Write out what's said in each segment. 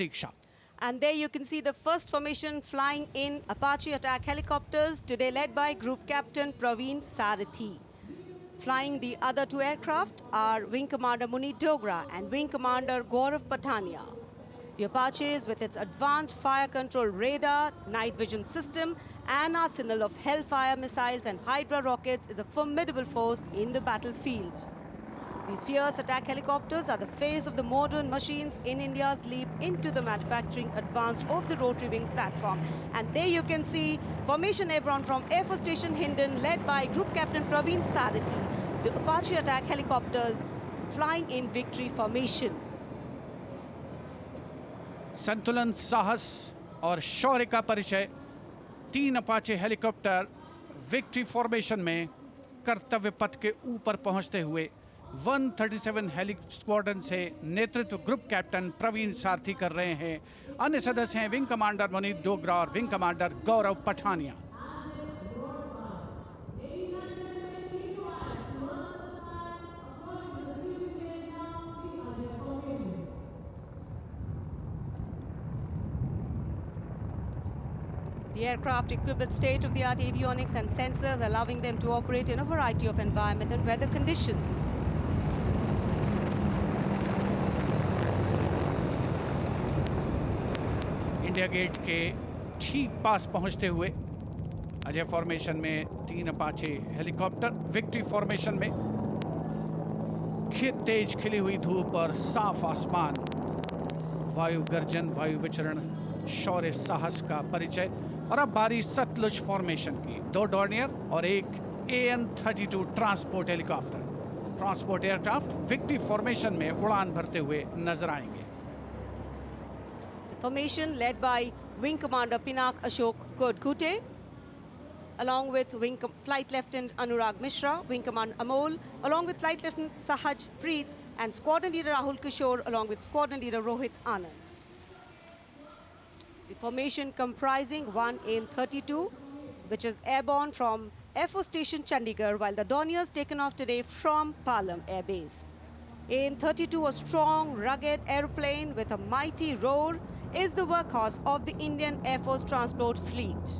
Diksha. And there you can see the first formation flying in Apache attack helicopters, today led by Group Captain Praveen Sarathi. Flying the other two aircraft are Wing Commander Munit Dogra and Wing Commander Gaurav Patania. The Apaches, with its advanced fire control radar, night vision system, and arsenal of Hellfire missiles and Hydra rockets, is a formidable force in the battlefield. These fierce attack helicopters are the face of the modern machines in India's leap into the manufacturing advanced of the rotary wing platform. And there you can see Formation Airborne from Air Force Station Hindon, led by Group Captain Praveen Sarathi. The Apache attack helicopters flying in victory formation. संतुलन, साहस और शौर्य का परिचय 3 Apache helicopter victory formation में कर्तव्य पथ के ऊपर पहुंचते हुए 137 हेली स्क्वाड्रन से नेतृत्व ग्रुप कैप्टन प्रवीण सारथी कर रहे हैं। अन्य सदस्य हैं विंग कमांडर मुनीत डोगरा और wing commander Gaurav Pathania. The aircraft equipped with state-of-the-art avionics and sensors, allowing them to operate in a variety of environment and weather conditions. India Gate के ठीक पास पहुंचते हुए अजय फॉर्मेशन में 3 अपाचे हेलीकॉप्टर विक्ट्री फॉर्मेशन में तेज खिली हुई धूप और साफ आसमान, वायु गर्जन, वायु विचरण, शौर्य साहस का परिचय। और अब बारी सतलुज फॉर्मेशन की। 2 डॉर्नियर और एक AN-32 transport helicopter, transport aircraft victory formation में उड़ान भरते हुए नजर आएंगे। Formation led by Wing Commander Pinak Ashok Kodkute, along with Flight Lieutenant Anurag Mishra, Wing Commander Amol, along with Flight Lieutenant Sahaj Preet, and Squadron Leader Rahul Kishore, along with Squadron Leader Rohit Anand. The formation comprising one AN-32, which is airborne from Air Force Station Chandigarh, while the Dorniers taken off today from Palam Air Base. AN-32, a strong, rugged aeroplane with a mighty roar, is the workhorse of the Indian Air Force transport fleet.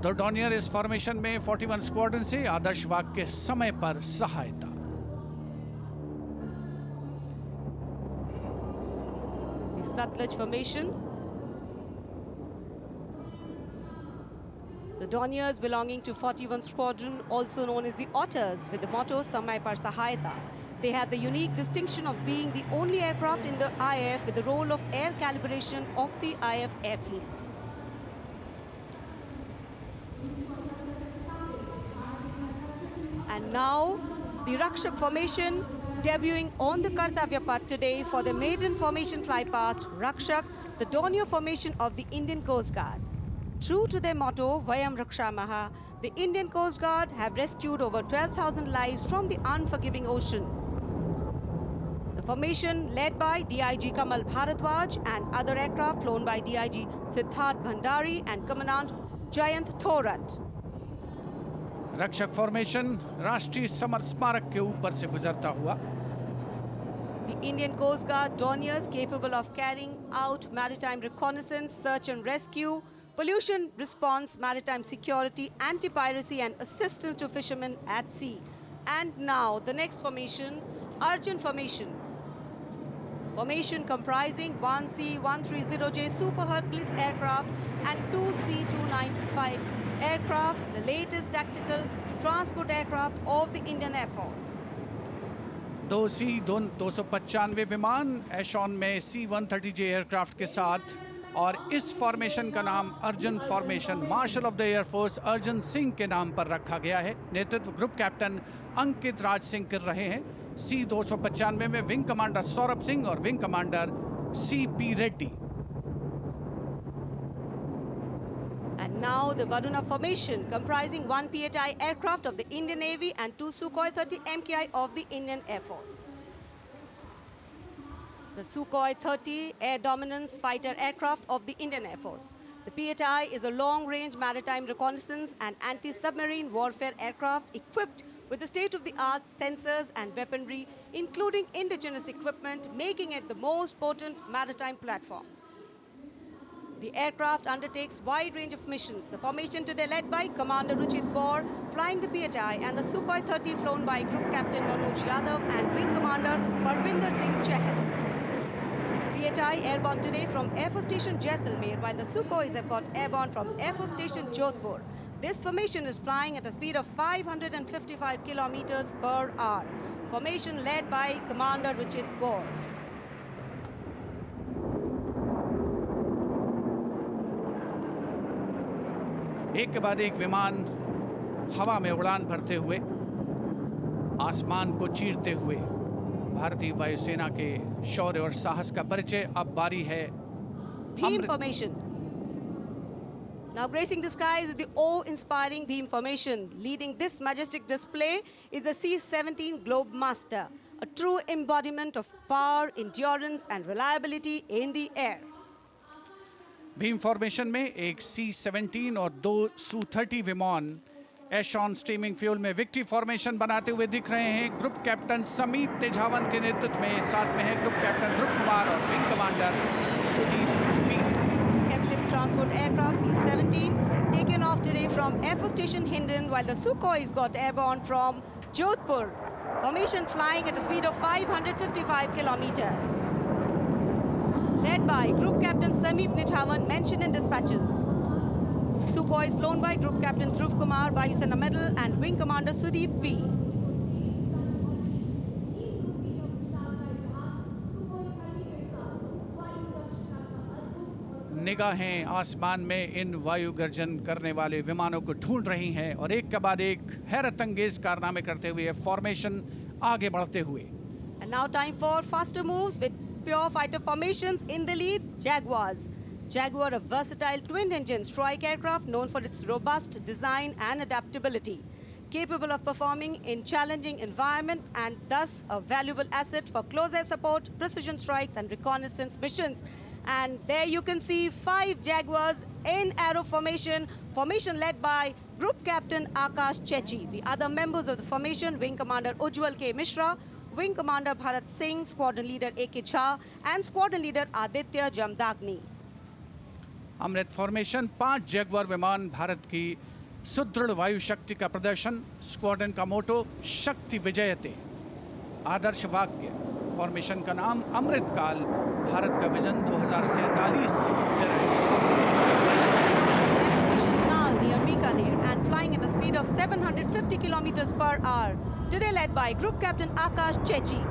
दो Dornier इस formation में 41 squadron से आदर्श वाक के समय पर सहायता। The Satluj formation. The Dorniers belonging to 41 Squadron, also known as the Otters, with the motto Samay Par Sahayata. They have the unique distinction of being the only aircraft in the IAF with the role of air calibration of the IAF airfields. And now, the Rakshak formation debuting on the Kartavya Path today for the maiden formation flypast, Rakshak, the Dornier formation of the Indian Coast Guard. True to their motto, Vayam Rakshamaha, the Indian Coast Guard have rescued over 12,000 lives from the unforgiving ocean. The formation led by DIG Kamal Bharadwaj and other aircraft flown by DIG Siddharth Bhandari and Commandant Jayant Thorat. रक्षक formation राष्ट्रीय summer स्मारक के ऊपर से गुजरता हुआ। The Indian Coast Guard Dorniers capable of carrying out maritime reconnaissance, search and rescue, pollution response, maritime security, anti-piracy and assistance to fishermen at sea. And now the next formation, Arjun formation. Formation comprising 1 C-130J Super Hercules aircraft and 2 C-295 aircraft, the latest tactical transport aircraft of the Indian Air Force. 2 C-295 विमान एशॉन में C-130J aircraft के साथ, और इस formation का नाम Arjun formation marshal of the air force Arjun Singh के नाम पर रखा गया है। नेतृत्व ग्रुप कैप्टन अंकित राज सिंह कर रहे हैं। C-295 में विंग कमांडर सौरभ सिंह और wing commander C.P. Reddy. And now the Varuna formation comprising 1 P-8I aircraft of the Indian Navy and 2 Sukhoi 30 MKI of the Indian Air Force. The Sukhoi 30 air dominance fighter aircraft of the Indian Air Force. The P-8I is a long-range maritime reconnaissance and anti-submarine warfare aircraft equipped with the state-of-the-art sensors and weaponry, including indigenous equipment, making it the most potent maritime platform. The aircraft undertakes wide range of missions. The formation today led by Commander Ruchit Kaur, flying the PHI, and the Sukhoi 30 flown by Group Captain Manoj Yadav and Wing Commander Parvinder Singh Chahal. PHI airborne today from Air Force Station Jaisalmer, while the Sukhois have got airborne from Air Force Station Jodhpur. This formation is flying at a speed of 555 kilometers per hour. Formation led by Commander Ruchit Kaur. एक के बाद एक विमान हवा में उड़ान भरते हुए, आसमान को चीरते हुए भारतीय वायुसेना के शौर्य और साहस का परिचय। अब बारी है Beam formation. Now gracing the skies is the awe-inspiring beam formation. Leading this majestic display is the C-17 Globemaster, a true embodiment of power, endurance and reliability in the air. Bhim formation में एक C-17 और 2 Su-30 विमान एशॉन steaming fuel में victory formation बनाते हुए दिख रहे हैं। ग्रुप कैप्टन समीप तेजावन के नेतृत्व में साथ में है ग्रुप कैप्टन ध्रुव कुमार और wing commander Sudeep P. Heavy lift transport aircraft C-17 taken off today from Air Force Station Hindon, while the Sukhois got airborne from Jodhpur. Formation flying at a speed of 555 kilometers. Led by Group Captain Sameep Nithawan, mentioned in dispatches. Sukhoi is flown by Group Captain Dhruv Kumar, Vayusena Medal, and Wing Commander Sudeep V. निगाहें आसमान में इन वायु गर्जन करने वाले विमानों को ढूंढ रही हैं और एक के बाद एक हैरत अंगेज कारनामे करते हुए फॉर्मेशन आगे बढ़ते हुए। And now time for faster moves with pure fighter formations. In the lead, Jaguars. Jaguar, a versatile twin-engine strike aircraft known for its robust design and adaptability, capable of performing in challenging environment and thus a valuable asset for close air support, precision strikes and reconnaissance missions. And there you can see 5 Jaguars in arrow formation, formation led by Group Captain Akash Chechi. The other members of the formation, Wing Commander Ujjwal K. Mishra, Wing Commander Bharat Singh, Squadron Leader A.K. Jha and Squadron Leader Aditya Jamdagni. Amrit formation 5 Jaguar विमान, भारत की सुदृढ़ वायु शक्ति का प्रदर्शन। Squadron का मोटो शक्ति विजयते, आदर्श वाक्य। फॉर्मेशन का नाम अमृत काल, भारत का vision 2047 near Bikaner and flying at a speed of 750 kilometers per hour. Today led by Group Captain Akash Chechi.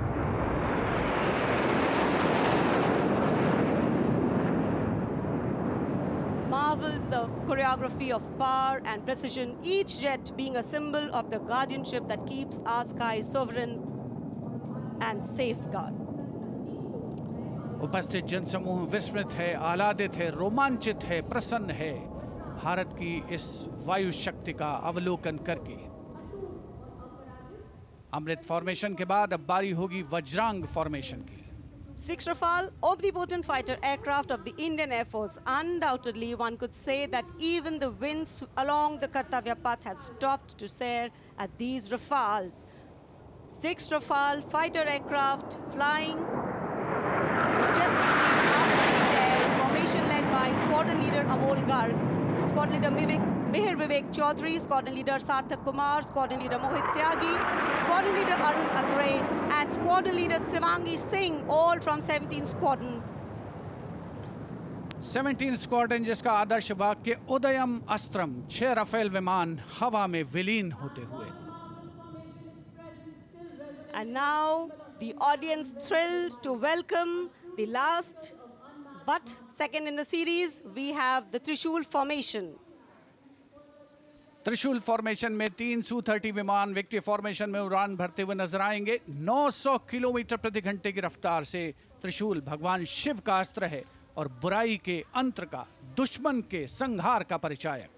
Marvel the choreography of power and precision, each jet being a symbol of the guardianship that keeps our sky sovereign and safeguard. उपस्थित जनसमूह विस्मित है, आह्लादित है, रोमांचित है, प्रसन्न है भारत की इस वायु शक्ति का अवलोकन करके। अमृत फॉर्मेशन के बाद अब बारी होगी वज्रांग फॉर्मेशन की। 6 Rafale, omnipotent fighter aircraft of the Indian Air Force. Undoubtedly, one could say that even the winds along the Kartavya path have stopped to stare at these Rafales. 6 Rafale fighter aircraft flying majestically up in the air. Formation led by Squadron Leader Amol Garg, Squadron Leader Mihir Vivek Chaudhary, Squadron Leader Sarthak Kumar, Squadron Leader Mohit Tyagi, Squadron Leader Arun Atre, and Squadron Leader Shivangi Singh, all from 17 Squadron. 17 squadron जिसका आदर्श वाक्य उदयम अस्त्रम, 6 Rafale विमान हवा में विलीन होते हुए। And now the audience thrilled to welcome the last but second in the series. We have the Trishul formation. त्रिशूल formation में 3 Su-30 विमान विक्ट्री फॉर्मेशन में उड़ान भरते हुए नजर आएंगे। 900 किलोमीटर प्रति घंटे की रफ्तार से त्रिशूल भगवान शिव का अस्त्र है और बुराई के अंतर का, दुश्मन के संहार का परिचायक।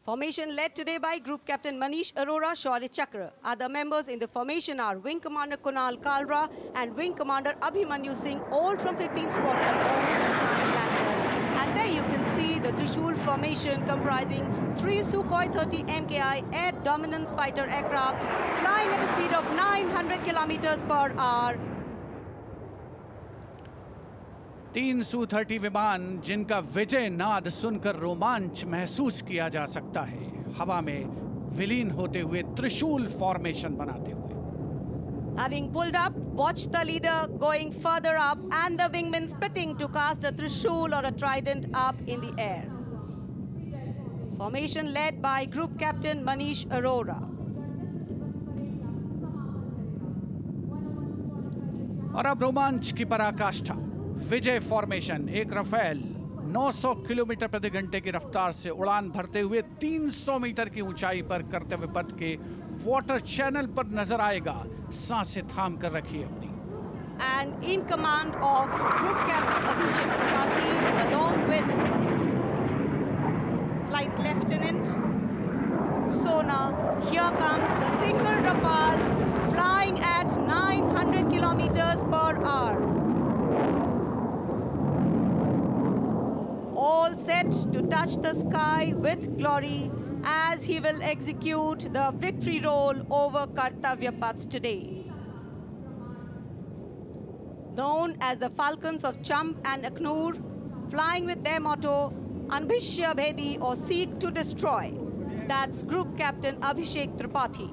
Formation led today by Group Captain Manish Arora, Shaurya Chakra. Other members in the formation are Wing Commander Kunal Kalra and Wing Commander Abhimanyu Singh, all from 15 Squadron, all from Lancers. And there you can see the Trishul formation comprising 3 Sukhoi 30 MKI air dominance fighter aircraft flying at a speed of 900 kilometers per hour. 3 Su-30 विमान जिनका विजय नाद सुनकर रोमांच महसूस किया जा सकता है, हवा में विलीन होते हुए त्रिशूल फॉर्मेशन बनाते हुए। Having pulled up, watch the leader going further up and the wingmen spitting to cast a Trishul or a trident up in the air. Formation led by Group Captain Manish Arora. और अब रोमांच की पराकाष्ठा, विजय formation एक Rafale 900 kilometre प्रति घंटे की रफ्तार से उड़ान भरते हुए 300 मीटर की ऊंचाई पर कर्तव्य पथ के वाटर चैनल पर नजर आएगा। सांसें थाम कर रखिए अपनी। And in command of Group Captain Abhishek Tripathi along with Flight Lieutenant Sona, here comes the single Rafale flying at 900 kilometers per hour. All set to touch the sky with glory as he will execute the victory roll over Kartavya Path today. Known as the Falcons of Champ and Aknoor, flying with their motto, Anbhishya Bhedi or Seek to Destroy. That's Group Captain Abhishek Tripathi.